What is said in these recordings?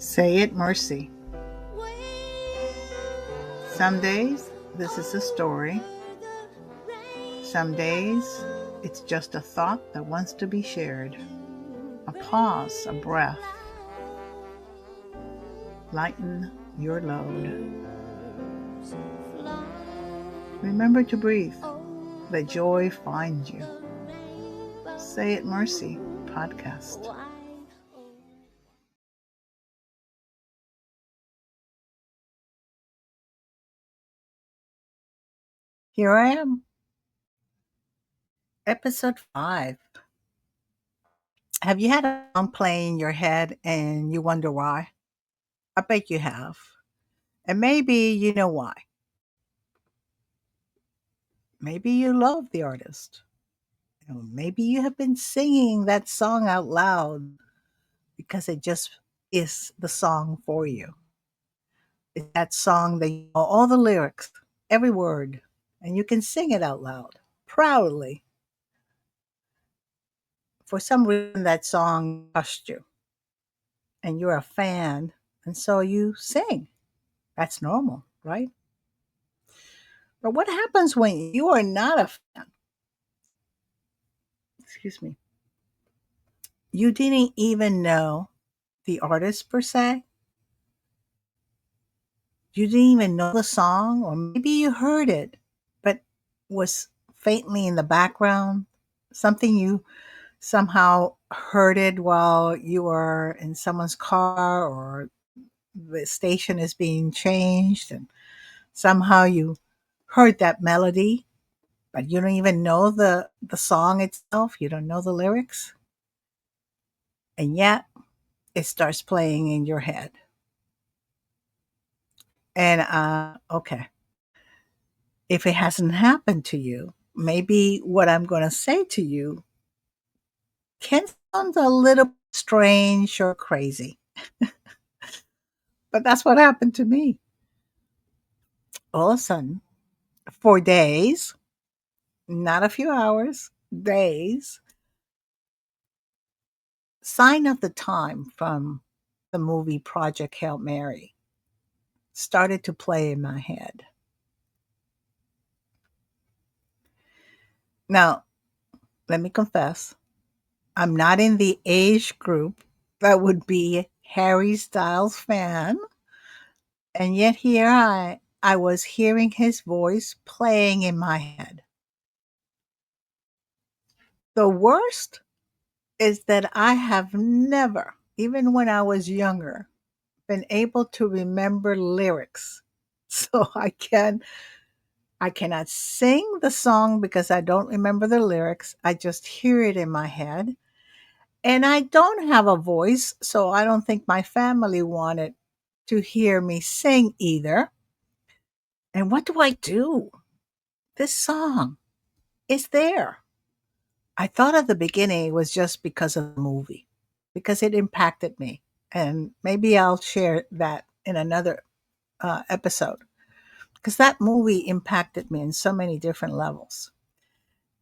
Say it, Mercy. Some days this is a story. Some days it's just a thought that wants to be shared. A pause, a breath. Lighten your load. Remember to breathe. Let joy find you. Say it, Mercy podcast. Here I am. Episode 5. Have you had a song playing in your head and you wonder why? I bet you have. And maybe you know why. Maybe you love the artist. Maybe you have been singing that song out loud because it just is the song for you. It's that song that you know all the lyrics, every word, and you can sing it out loud proudly. For some reason, that song touched you and you're a fan, and so you sing. That's normal, right? But what happens when you are not a fan? Excuse me. You didn't even know the artist per se. You didn't even know the song, or maybe you heard it, but was faintly in the background. Something you somehow heard it while you were in someone's car, or the station is being changed, and somehow you heard that melody, but you don't even know the song itself. You don't know the lyrics, and yet it starts playing in your head. And okay, if it hasn't happened to you, maybe what I'm going to say to you can sound a little strange or crazy, but that's what happened to me. All of a sudden, for days, not a few hours, days, Sign of the Time from the movie Project Hail Mary started to play in my head. Now, let me confess, I'm not in the age group that would be Harry Styles fan. And yet here I was hearing his voice playing in my head. The worst is that I have never, even when I was younger, been able to remember lyrics. So I cannot sing the song because I don't remember the lyrics. I just hear it in my head. And I don't have a voice, so I don't think my family wanted to hear me sing either. And what do I do? This song is there. I thought at the beginning it was just because of the movie, because it impacted me. And maybe I'll share that in another episode, because that movie impacted me in so many different levels.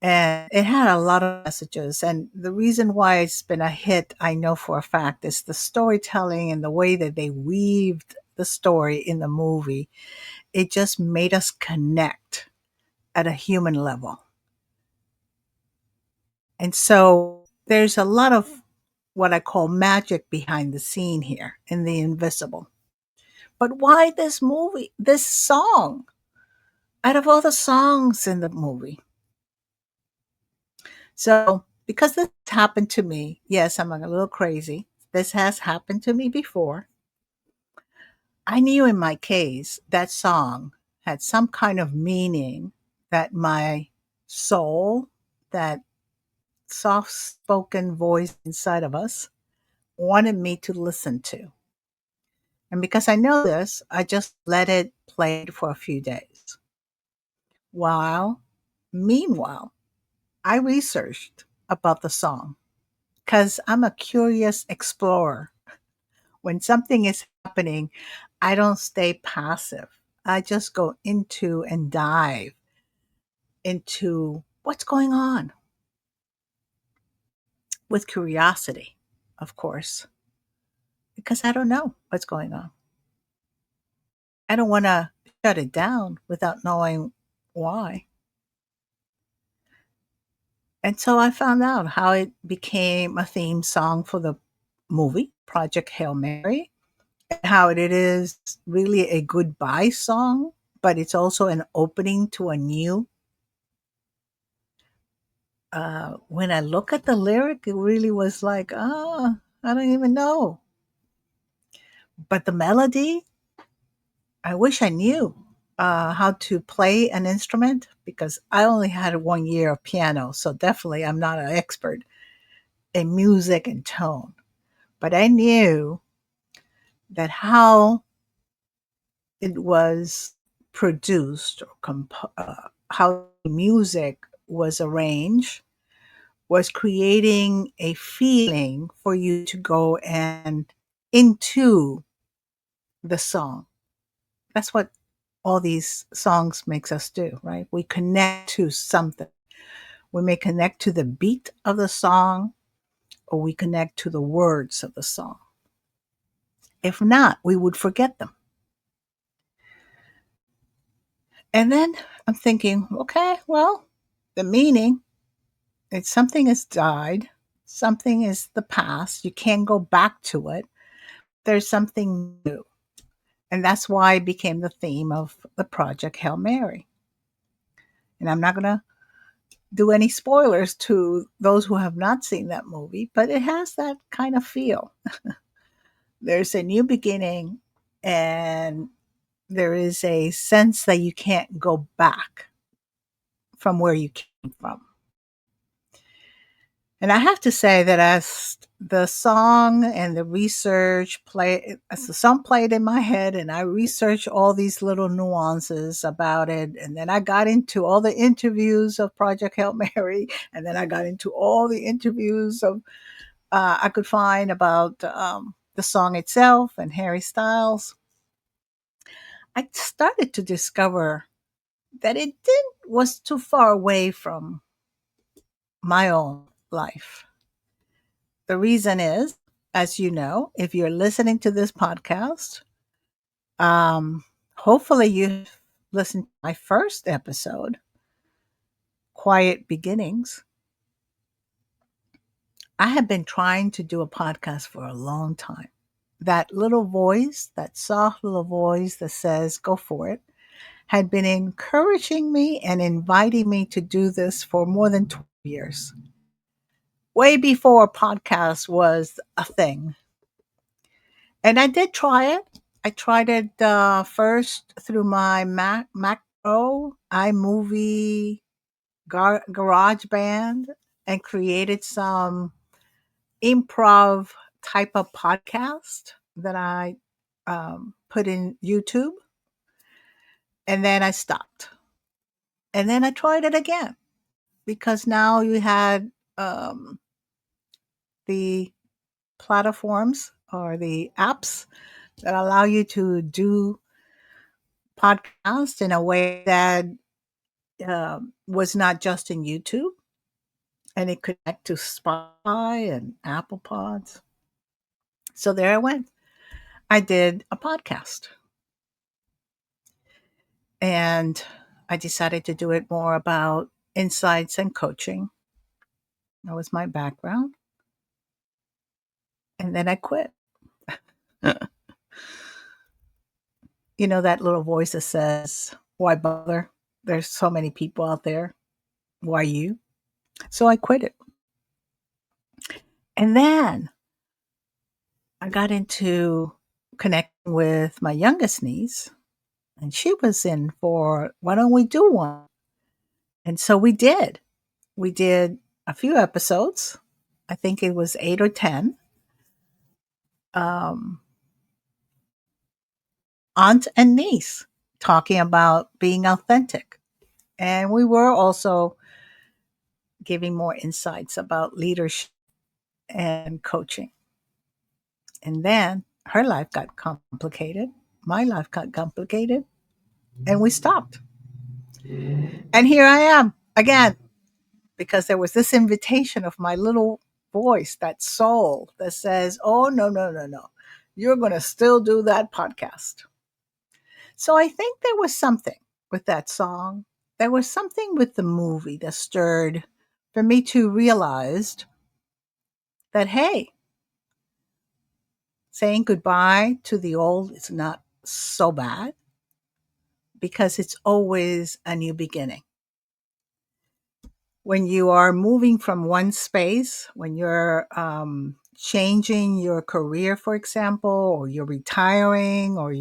And it had a lot of messages. And the reason why it's been a hit, I know for a fact, is the storytelling and the way that they weaved the story in the movie. It just made us connect at a human level. And so there's a lot of what I call magic behind the scene here in the invisible. But why this movie, this song? Out of all the songs in the movie. So, because this happened to me, yes, I'm a little crazy. This has happened to me before. I knew in my case that song had some kind of meaning that my soul, that soft spoken voice inside of us, wanted me to listen to. And because I know this, I just let it play for a few days. While, meanwhile, I researched about the song because I'm a curious explorer. When something is happening, I don't stay passive. I just go into and dive into what's going on with curiosity, of course. because I don't know what's going on. I don't want to shut it down without knowing why. And so I found out how it became a theme song for the movie Project Hail Mary, and how it is really a goodbye song, but it's also an opening to a new. When I look at the lyric, it really was like, I don't even know. But the melody, I wish I knew how to play an instrument because I only had 1 year of piano. So definitely I'm not an expert in music and tone. But I knew that how it was produced or how the music was arranged was creating a feeling for you to go and into the song. That's what all these songs makes us do, right? We connect to something. We may connect to the beat of the song or we connect to the words of the song. If not, we would forget them. And then I'm thinking, okay, well, the meaning, it's something has died, something is the past, you can't go back to it. There's something new. And that's why it became the theme of the Project Hail Mary. And I'm not going to do any spoilers to those who have not seen that movie, but it has that kind of feel. There's a new beginning, and there is a sense that you can't go back from where you came from. And I have to say that as the song and the research play, as the song played in my head, and I researched all these little nuances about it, and then I got into all the interviews of Project Hail Mary, and then I got into all the interviews of I could find about the song itself and Harry Styles. I started to discover that it didn't was too far away from my own life. The reason is, as you know, if you're listening to this podcast, hopefully you've listened to my first episode, Quiet Beginnings. I have been trying to do a podcast for a long time. That little voice, that soft little voice that says, go for it, had been encouraging me and inviting me to do this for more than 12 years. Way before a podcast was a thing. And I did try it. I tried it first through my Mac Pro, iMovie, Garage Band, and created some improv type of podcast that I put in YouTube. And then I stopped. And then I tried it again because now you had the platforms or the apps that allow you to do podcasts in a way that was not just in YouTube, and it could connect to Spotify and Apple Pods. So there I went. I did a podcast, and I decided to do it more about insights and coaching. That was my background. And then I quit. You know, that little voice that says, why bother? There's so many people out there. Why you? So I quit it. And then I got into connecting with my youngest niece, and she was in for, why don't we do one? And so we did. We did a few episodes. I think it was 8 or 10. Um, Aunt and niece talking about being authentic. And we were also giving more insights about leadership and coaching. And then her life got complicated. My life got complicated. And we stopped. And here I am again, because there was this invitation of my little voice, that soul that says, oh, no, no, no, no. you're going to still do that podcast. So I think there was something with that song. There was something with the movie that stirred for me to realize that, hey, saying goodbye to the old is not so bad because it's always a new beginning. When you are moving from one space, when you're changing your career, for example, or you're retiring, or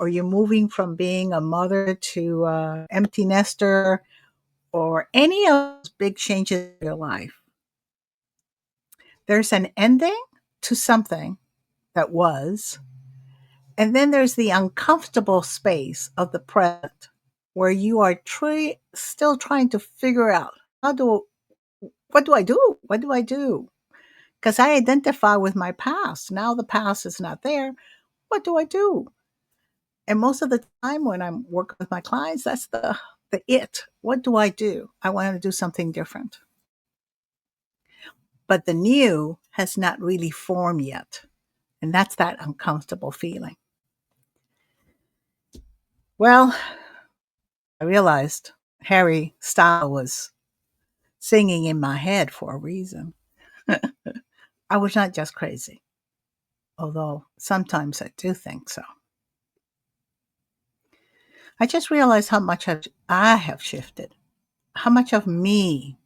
you're moving from being a mother to empty nester, or any of those big changes in your life, there's an ending to something that was, and then there's the uncomfortable space of the present where you are still trying to figure out what do I do? What do I do? Because I identify with my past. Now the past is not there. What do I do? And most of the time when I'm working with my clients, that's the it. What do I do? I want to do something different. But the new has not really formed yet. And that's that uncomfortable feeling. Well, I realized Harry Styles was singing in my head for a reason. I was not just crazy, although sometimes I do think so. I just realized how much I have shifted, how much of me,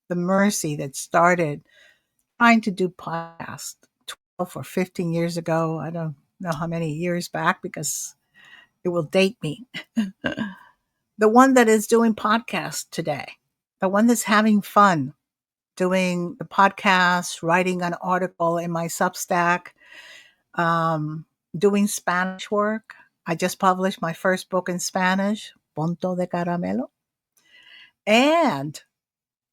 the Mercy that started trying to do podcasts 12 or 15 years ago. I don't know how many years back because it will date me. The one that is doing podcasts today, the one that's having fun doing the podcast, writing an article in my Substack, um, doing Spanish work. I just published my first book in Spanish, Punto de Caramelo. And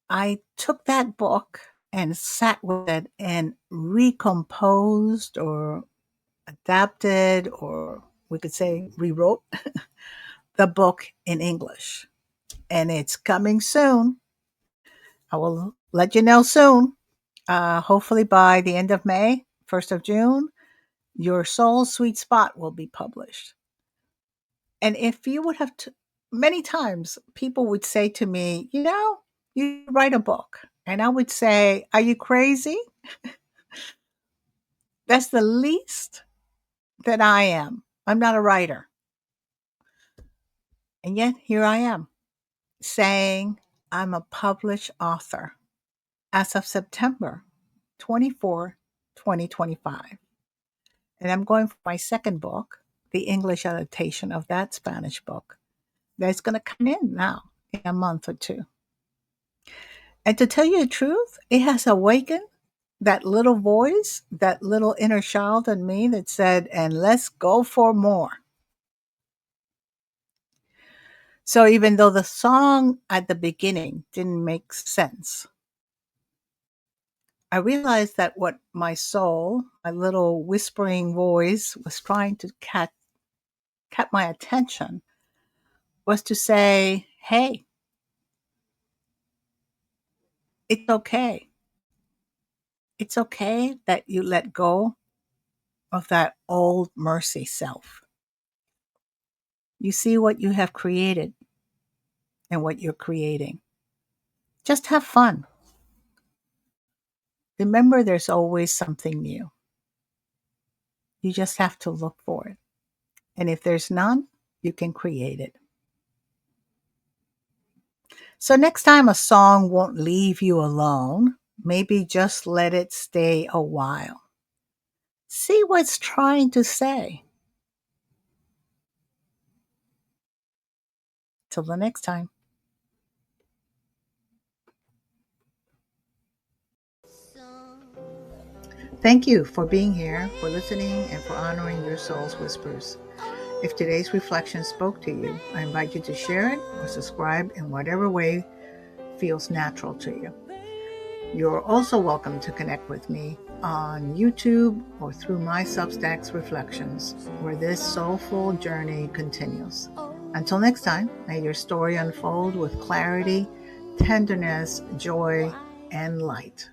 I took that book and sat with it and recomposed or adapted, or we could say rewrote the book in English. And it's coming soon. I will let you know soon. Hopefully by the end of May, 1st of June, Your Soul's Sweet Spot will be published. And if you would have many times people would say to me, you write a book. And I would say, are you crazy? That's the least that I am. I'm not a writer. And yet here I am saying I'm a published author as of September 24, 2025. And I'm going for my second book, the English adaptation of that Spanish book, that's going to come in now in a month or two. And to tell you the truth, it has awakened that little voice, that little inner child in me that said, and let's go for more. So even though the song at the beginning didn't make sense, I realized that what my soul, my little whispering voice, was trying to catch my attention was to say, hey, it's okay. It's okay that you let go of that old Mercy self. You see what you have created and what you're creating. Just have fun. Remember, there's always something new. You just have to look for it. And if there's none, you can create it. So next time a song won't leave you alone, maybe just let it stay a while. See what it's trying to say. Till the next time. Thank you for being here, for listening, and for honoring your soul's whispers. If today's reflection spoke to you, I invite you to share it or subscribe in whatever way feels natural to you. You're also welcome to connect with me on YouTube or through my Substack's Reflections, where this soulful journey continues. Until next time, may your story unfold with clarity, tenderness, joy, and light.